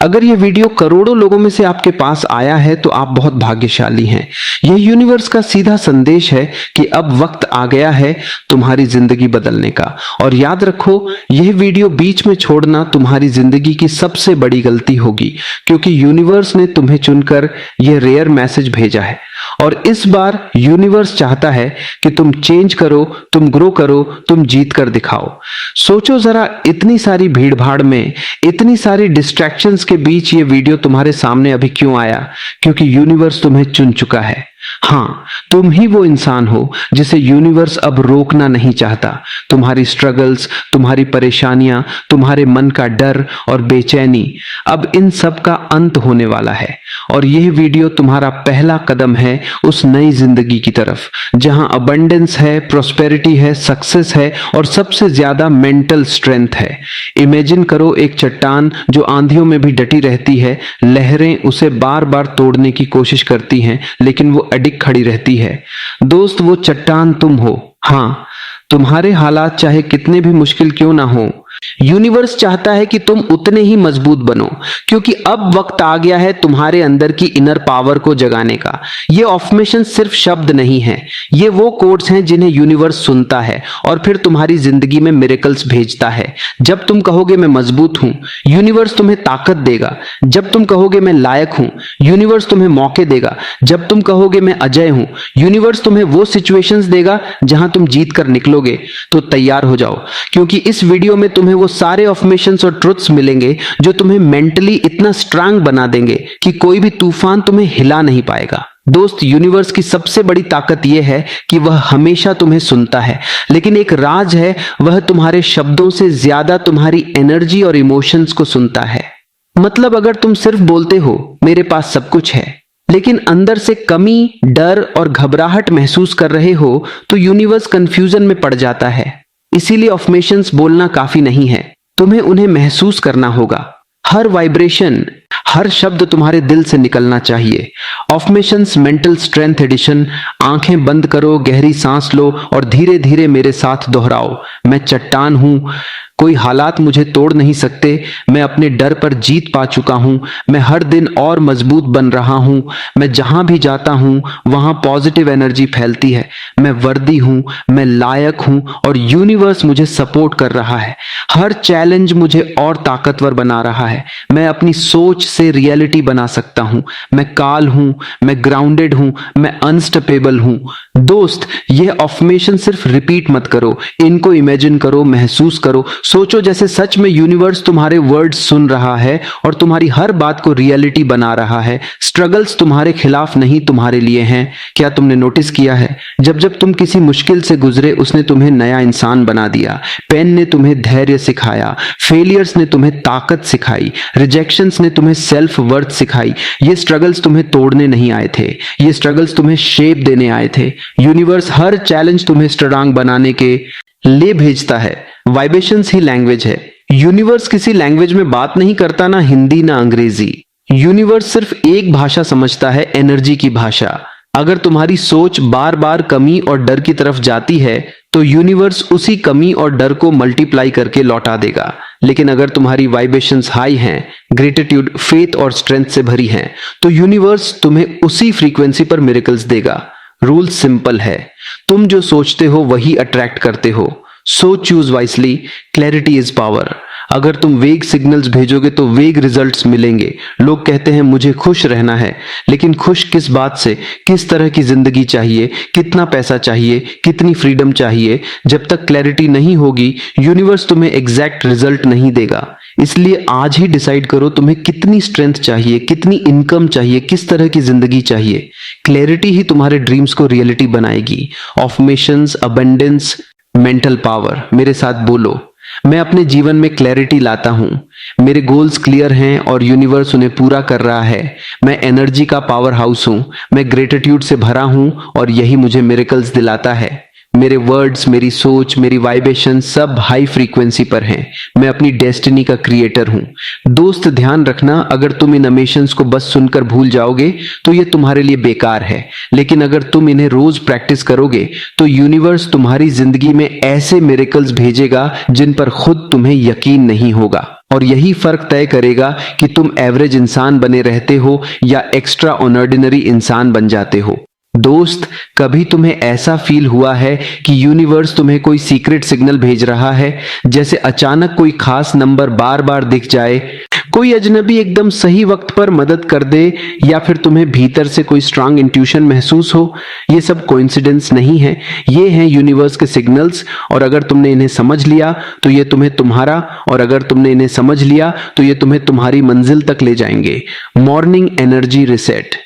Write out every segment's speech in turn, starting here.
अगर ये वीडियो करोड़ों लोगों में से आपके पास आया है तो आप बहुत भाग्यशाली हैं। यह यूनिवर्स का सीधा संदेश है कि अब वक्त आ गया है तुम्हारी जिंदगी बदलने का। और याद रखो, यह वीडियो बीच में छोड़ना तुम्हारी जिंदगी की सबसे बड़ी गलती होगी, क्योंकि यूनिवर्स ने तुम्हें चुनकर यह रेयर मैसेज भेजा है। और इस बार यूनिवर्स चाहता है कि तुम चेंज करो, तुम ग्रो करो, तुम जीत कर दिखाओ। सोचो जरा, इतनी सारी भीड़ भाड़ में, इतनी सारी डिस्ट्रैक्शंस के बीच ये वीडियो तुम्हारे सामने अभी क्यों आया? क्योंकि यूनिवर्स तुम्हें चुन चुका है। हाँ, तुम ही वो इंसान हो जिसे यूनिवर्स अब रोकना नहीं चाहता। तुम्हारी स्ट्रगल्स, तुम्हारी परेशानियां, तुम्हारे मन का डर और बेचैनी, अब इन सब का अंत होने वाला है। और यह वीडियो तुम्हारा पहला कदम है उस नई जिंदगी की तरफ, जहां अबंडेंस है, प्रोस्पेरिटी है, सक्सेस है और सबसे ज्यादा मेंटल स्ट्रेंथ है। इमेजिन करो एक चट्टान जो आंधियों में भी डटी रहती है, लहरें उसे बार बार तोड़ने की कोशिश करती हैं, लेकिन वो अडिग खड़ी रहती है। दोस्त, वो चट्टान तुम हो। हाँ, तुम्हारे हालात चाहे कितने भी मुश्किल क्यों ना हो, यूनिवर्स चाहता है कि तुम उतने ही मजबूत बनो, क्योंकि अब वक्त आ गया है तुम्हारे अंदर की इनर पावर को जगाने का। ये अफर्मेशन सिर्फ शब्द नहीं है, ये वो कोड्स हैं जिन्हें यूनिवर्स सुनता है और फिर तुम्हारी जिंदगी में मिरेकल्स भेजता है। जब तुम कहोगे मैं मजबूत हूं, यूनिवर्स तुम्हें ताकत देगा। जब तुम कहोगे मैं लायक हूं, यूनिवर्स तुम्हें मौके देगा। जब तुम कहोगे मैं अजय हूं, यूनिवर्स तुम्हें वो सिचुएशंस देगा जहां तुम जीत कर निकलोगे। तो तैयार हो जाओ, क्योंकि इस वीडियो में तुम्हें वो सारे अफर्मेशंस और ट्रुथ्स मिलेंगे जो तुम्हें मेंटली इतना स्ट्रांग बना देंगे कि कोई भी तूफान तुम्हें हिला नहीं पाएगा। दोस्त, यूनिवर्स की सबसे बड़ी ताकत यह है कि वह हमेशा तुम्हें सुनता है, लेकिन एक राज है, वह तुम्हारे शब्दों से ज्यादा तुम्हारी एनर्जी और इमोशंस को सुनता है। मतलब अगर तुम सिर्फ बोलते हो मेरे पास सब कुछ है, लेकिन अंदर से कमी, डर और घबराहट महसूस कर रहे हो, तो यूनिवर्स कंफ्यूजन में पड़ जाता है। इसीलिए अफर्मेशंस बोलना काफी नहीं है, तुम्हें उन्हें महसूस करना होगा। हर वाइब्रेशन, हर शब्द तुम्हारे दिल से निकलना चाहिए। Affirmations mental strength edition. आंखें बंद करो, गहरी सांस लो और धीरे धीरे मेरे साथ दोहराओ। मैं चट्टान हूं, कोई हालात मुझे तोड़ नहीं सकते। मैं अपने डर पर जीत पा चुका हूं। मैं हर दिन और मजबूत बन रहा हूं। मैं जहां भी जाता हूं वहां पॉजिटिव एनर्जी फैलती है। मैं वर्दी हूं, मैं लायक हूं और यूनिवर्स मुझे सपोर्ट कर रहा है। हर चैलेंज मुझे और ताकतवर बना रहा है। मैं अपनी सोच से रियलिटी बना सकता हूं। मैं काल हूं, मैं ग्राउंडेड हूं, मैं अनस्टॉपेबल हूं। दोस्त, यह अफर्मेशन सिर्फ रिपीट मत करो, इनको इमेजिन करो, महसूस करो। सोचो जैसे सच में यूनिवर्स तुम्हारे वर्ड्स सुन रहा है और तुम्हारी हर बात को रियलिटी बना रहा है। स्ट्रगल्स तुम्हारे खिलाफ नहीं, तुम्हारे लिए हैं। क्या तुमने नोटिस किया है, जब जब तुम किसी मुश्किल से गुजरे, उसने तुम्हें नया इंसान बना दिया। पेन ने तुम्हें धैर्य सिखाया, फेलियर्स ने तुम्हें ताकत सिखाई, रिजेक्शंस ने तुम्हें सेल्फ वर्थ सिखाई। ये स्ट्रगल्स तुम्हें तोड़ने नहीं आए थे, ये स्ट्रगल्स तुम्हें शेप देने आए थे। यूनिवर्स हर चैलेंज तुम्हें स्ट्रांग बनाने के लिए भेजता है। वाइब्रेशंस ही लैंग्वेज है। यूनिवर्स किसी लैंग्वेज में बात नहीं करता, ना हिंदी ना अंग्रेजी। यूनिवर्स सिर्फ एक भाषा समझता है, एनर्जी की भाषा। अगर तुम्हारी सोच बार बार कमी और डर की तरफ जाती है, तो यूनिवर्स उसी कमी और डर को मल्टीप्लाई करके लौटा देगा। लेकिन अगर तुम्हारी वाइब्रेशंस हाई हैं, ग्रेटिट्यूड, फेथ और स्ट्रेंथ से भरी हैं, तो यूनिवर्स तुम्हें उसी फ्रीक्वेंसी पर मिरेकल्स देगा। रूल सिंपल है, तुम जो सोचते हो वही अट्रैक्ट करते हो। So choose wisely, clarity is power. अगर तुम वेग सिग्नल्स भेजोगे तो वेग रिजल्ट्स मिलेंगे। लोग कहते हैं मुझे खुश रहना है, लेकिन खुश किस बात से? किस तरह की जिंदगी चाहिए, कितना पैसा चाहिए, कितनी फ्रीडम चाहिए? जब तक क्लैरिटी नहीं होगी, यूनिवर्स तुम्हें एग्जैक्ट रिजल्ट नहीं देगा। इसलिए आज ही डिसाइड करो तुम्हें कितनी स्ट्रेंथ चाहिए, कितनी इनकम चाहिए, किस तरह की जिंदगी चाहिए। क्लैरिटी ही तुम्हारे ड्रीम्स को रियलिटी बनाएगी। Affirmations, abundance, mental power. मेरे साथ बोलो, मैं अपने जीवन में क्लैरिटी लाता हूं। मेरे गोल्स क्लियर हैं और यूनिवर्स उन्हें पूरा कर रहा है। मैं एनर्जी का पावर हाउस हूं। मैं ग्रेटिट्यूड से भरा हूं और यही मुझे मिरेकल्स दिलाता है। मेरे वर्ड्स, मेरी सोच, मेरी वाइब्रेशन सब हाई फ्रीक्वेंसी पर हैं। मैं अपनी डेस्टिनी का क्रिएटर हूं। दोस्त ध्यान रखना, अगर तुम इन अमेशंस को बस सुनकर भूल जाओगे तो ये तुम्हारे लिए बेकार है, लेकिन अगर तुम इन्हें रोज प्रैक्टिस करोगे तो यूनिवर्स तुम्हारी जिंदगी में ऐसे मिरेकल्स भेजेगा जिन पर खुद तुम्हें यकीन नहीं होगा। और यही फर्क तय करेगा कि तुम एवरेज इंसान बने रहते हो या एक्स्ट्रा ऑर्डिनरी इंसान बन जाते हो। दोस्त, कभी तुम्हें ऐसा फील हुआ है कि यूनिवर्स तुम्हें कोई सीक्रेट सिग्नल भेज रहा है, जैसे अचानक कोई खास नंबर बार बार दिख जाए, कोई अजनबी एकदम सही वक्त पर मदद कर दे, या फिर तुम्हें भीतर से कोई स्ट्रांग इंट्यूशन महसूस हो? ये सब कोइंसिडेंस नहीं है, ये हैं यूनिवर्स के सिग्नल्स। और अगर तुमने इन्हें समझ लिया तो ये तुम्हें तुम्हारी मंजिल तक ले जाएंगे। Morning energy reset.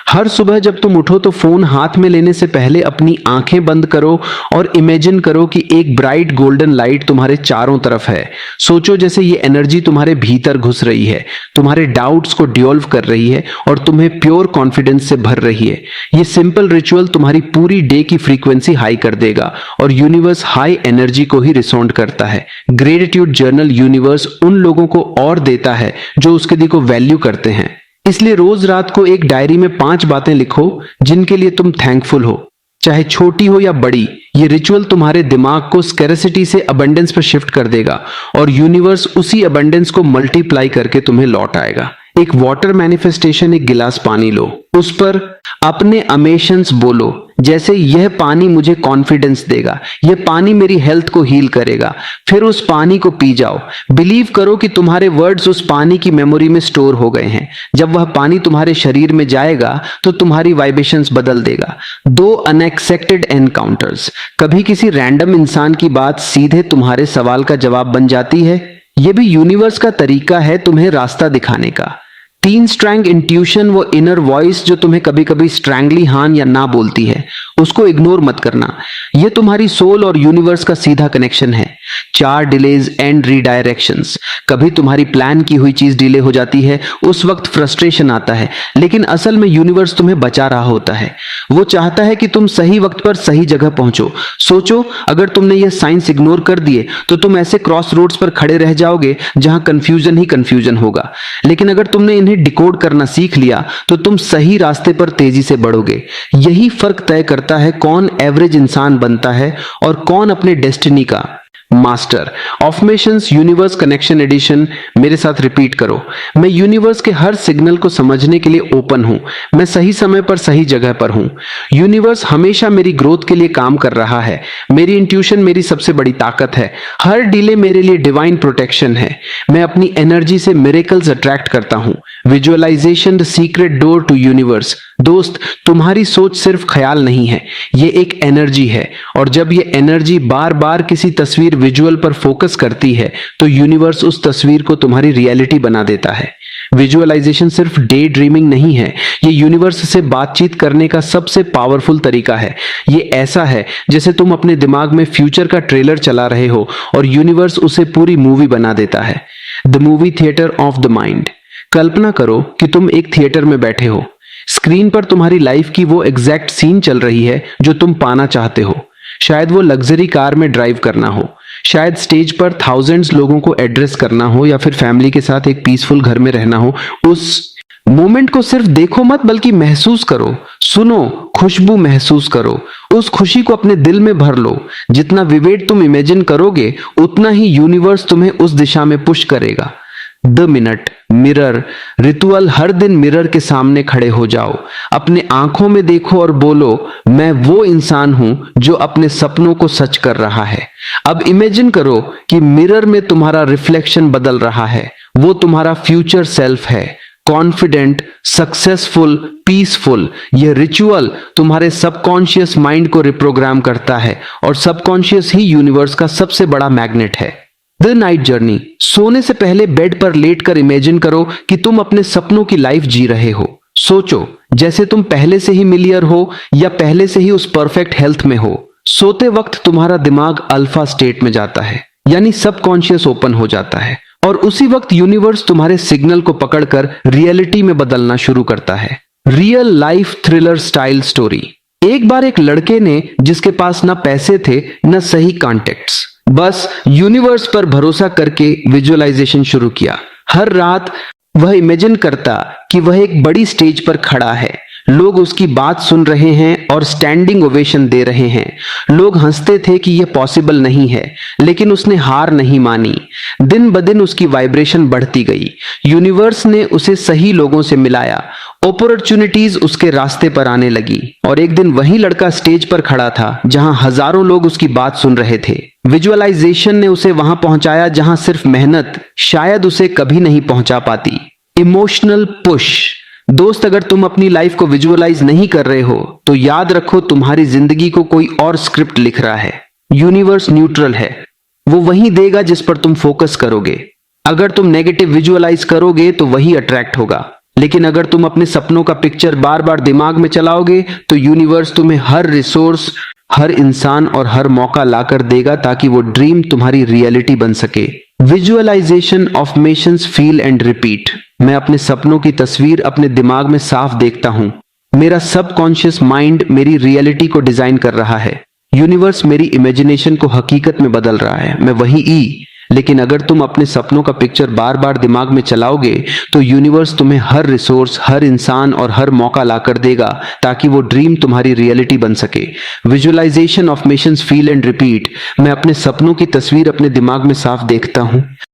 हर सुबह जब तुम उठो तो फोन हाथ में लेने से पहले अपनी आंखें बंद करो और इमेजिन करो कि एक ब्राइट गोल्डन लाइट तुम्हारे चारों तरफ है। सोचो जैसे ये एनर्जी तुम्हारे भीतर घुस रही है, तुम्हारे डाउट्स को डिसॉल्व कर रही है और तुम्हें प्योर कॉन्फिडेंस से भर रही है। ये सिंपल रिचुअल तुम्हारी पूरी डे की फ्रीक्वेंसी हाई कर देगा और यूनिवर्स हाई एनर्जी को ही रिसोंड करता है। ग्रेटिट्यूड जर्नल यूनिवर्स उन लोगों को और देता है जो उसके दी को वैल्यू करते हैं। इसलिए रोज रात को एक डायरी में 5 बातें लिखो जिनके लिए तुम थैंकफुल हो, चाहे छोटी हो या बड़ी। ये रिचुअल तुम्हारे दिमाग को स्कैरेसिटी से अबंडेंस पर शिफ्ट कर देगा और यूनिवर्स उसी अबंडेंस को मल्टीप्लाई करके तुम्हें लौट आएगा। एक वाटर मैनिफेस्टेशन, एक गिलास पानी लो, उस पर अपने अमेशंस बोलो, जैसे यह पानी मुझे कॉन्फिडेंस देगा, यह पानी मेरी हेल्थ को हील करेगा। फिर उस पानी को पी जाओ। बिलीव करो कि तुम्हारे वर्ड्स उस पानी की मेमोरी में स्टोर हो गए हैं। जब वह पानी तुम्हारे शरीर में जाएगा तो तुम्हारी वाइब्रेशंस बदल देगा। 2 अनएक्सपेक्टेड एनकाउंटर्स। कभी किसी रैंडम इंसान की बात सीधे तुम्हारे सवाल का जवाब बन जाती है। यह भी यूनिवर्स का तरीका है तुम्हें रास्ता दिखाने का। 3 स्ट्रैंग इंट्यूशन, वो इनर वॉइस जो तुम्हें कभी कभी स्ट्रैंगली हाँ या ना बोलती है, उसको इग्नोर मत करना। यह तुम्हारी सोल और यूनिवर्स का सीधा कनेक्शन है। 4 डिलेज एंड रीडायरेक्शंस। कभी तुम्हारी प्लान की हुई चीज डिले हो जाती है, उस वक्त फ्रस्ट्रेशन आता है, लेकिन असल में यूनिवर्स तुम्हें बचा रहा होता है। वो चाहता है कि तुम सही वक्त पर सही जगह पहुंचो। सोचो, अगर तुमने यह साइंस इग्नोर कर दिए तो तुम ऐसे क्रॉस रोड्स पर खड़े रह जाओगे जहां कंफ्यूजन ही कंफ्यूजन होगा। लेकिन अगर तुमने इन्हें डिकोड करना सीख लिया तो तुम सही रास्ते पर तेजी से बढ़ोगे। यही फर्क तय करता है कौन एवरेज इंसान बनता है और कौन अपने डेस्टिनी का master. Affirmations universe connection edition. मेरे साथ रिपीट करो। मैं यूनिवर्स के हर सिग्नल को समझने के लिए ओपन हूं। मैं सही समय पर सही जगह पर हूं। यूनिवर्स हमेशा मेरी ग्रोथ के लिए काम कर रहा है। मेरी इंट्यूशन मेरी सबसे बड़ी ताकत है। हर डिले मेरे लिए डिवाइन प्रोटेक्शन है। मैं अपनी एनर्जी से मिरेकल्स अट्रैक्ट करता हूं। Visualisation, the secret door to universe. दोस्त, तुम्हारी सोच सिर्फ ख्याल नहीं है, ये एक एनर्जी है, और जब ये एनर्जी बार बार किसी तस्वीर विजुअल पर फोकस करती है तो यूनिवर्स उस तस्वीर को तुम्हारी रियलिटी बना देता है। विजुअलाइजेशन सिर्फ डे ड्रीमिंग नहीं है, ये यूनिवर्स से बातचीत करने का सबसे पावरफुल तरीका है। ये ऐसा है जैसे तुम अपने दिमाग में फ्यूचर का ट्रेलर चला रहे हो और यूनिवर्स उसे पूरी मूवी बना देता है। The movie theatre of the mind. कल्पना करो कि तुम एक थिएटर में बैठे हो। स्क्रीन पर तुम्हारी लाइफ की वो एग्जैक्ट सीन चल रही है जो तुम पाना चाहते हो। शायद वो लग्जरी कार में ड्राइव करना हो, शायद स्टेज पर थाउजेंड्स लोगों को एड्रेस करना हो, या फिर फैमिली के साथ एक पीसफुल घर में रहना हो। उस मोमेंट को सिर्फ देखो मत, बल्कि महसूस करो, सुनो, खुशबू महसूस करो। उस खुशी को अपने दिल में भर लो। जितना विवेक तुम इमेजिन करोगे उतना ही यूनिवर्स तुम्हें उस दिशा में पुश करेगा। 2 मिनट मिरर रिचुअल। हर दिन मिरर के सामने खड़े हो जाओ, अपने आंखों में देखो और बोलो, मैं वो इंसान हूं जो अपने सपनों को सच कर रहा है। अब इमेजिन करो कि मिरर में तुम्हारा रिफ्लेक्शन बदल रहा है। वो तुम्हारा फ्यूचर सेल्फ है, कॉन्फिडेंट, सक्सेसफुल, पीसफुल। यह रिचुअल तुम्हारे सबकॉन्शियस माइंड को रिप्रोग्राम करता है और सबकॉन्शियस ही यूनिवर्स का सबसे बड़ा मैग्नेट है। The night journey. सोने से पहले बेड पर लेटकर इमेजिन करो कि तुम अपने सपनों की लाइफ जी रहे हो। सोचो जैसे तुम पहले से ही मिलियर हो या पहले से ही उस परफेक्ट हेल्थ में हो। सोते वक्त तुम्हारा दिमाग अल्फा स्टेट में जाता है, यानी सबकॉन्शियस ओपन हो जाता है, और उसी वक्त यूनिवर्स तुम्हारे सिग्नल को पकड़कर रियलिटी में बदलना शुरू करता है। Real life thriller style story. एक बार एक लड़के ने, जिसके पास न पैसे थे न सही कॉन्टेक्ट्स, बस यूनिवर्स पर भरोसा करके विजुअलाइजेशन शुरू किया। हर रात वह इमेजिन करता कि वह एक बड़ी स्टेज पर खड़ा है, लोग उसकी बात सुन रहे हैं और स्टैंडिंग ओवेशन दे रहे हैं। लोग हंसते थे कि यह पॉसिबल नहीं है, लेकिन उसने हार नहीं मानी। दिन ब दिन उसकी वाइब्रेशन बढ़ती गई। यूनिवर्स ने उसे सही लोगों से मिलाया, अपॉर्चुनिटीज उसके रास्ते पर आने लगी, और एक दिन वही लड़का स्टेज पर खड़ा था जहां हजारों लोग उसकी बात सुन रहे थे। विजुअलाइजेशन ने उसे वहां पहुंचाया जहां सिर्फ मेहनत शायद उसे कभी नहीं पहुंचा पाती। Emotional push. दोस्त, अगर तुम अपनी लाइफ को विजुअलाइज नहीं कर रहे हो तो याद रखो, तुम्हारी जिंदगी को कोई और स्क्रिप्ट लिख रहा है। यूनिवर्स न्यूट्रल है, वो वही देगा जिस पर तुम फोकस करोगे। अगर तुम नेगेटिव विजुअलाइज करोगे तो वही अट्रैक्ट होगा, लेकिन अगर तुम अपने सपनों का पिक्चर बार बार दिमाग में चलाओगे तो यूनिवर्स तुम्हें हर रिसोर्स, हर इंसान और हर मौका लाकर देगा ताकि वो ड्रीम तुम्हारी रियलिटी बन सके। Visualisation, affirmations, feel and repeat. मैं अपने सपनों की तस्वीर अपने दिमाग में साफ देखता हूं। मेरा सबकॉन्शियस माइंड मेरी रियलिटी को डिजाइन कर रहा है। यूनिवर्स मेरी इमेजिनेशन को हकीकत में बदल रहा है। मैं वही ई। लेकिन अगर तुम अपने सपनों का पिक्चर बार बार दिमाग में चलाओगे तो यूनिवर्स तुम्हें हर रिसोर्स, हर इंसान और हर मौका लाकर देगा ताकि वो ड्रीम तुम्हारी रियलिटी बन सके। Visualisation, affirmations, feel and repeat. मैं अपने सपनों की तस्वीर अपने दिमाग में साफ देखता हूं।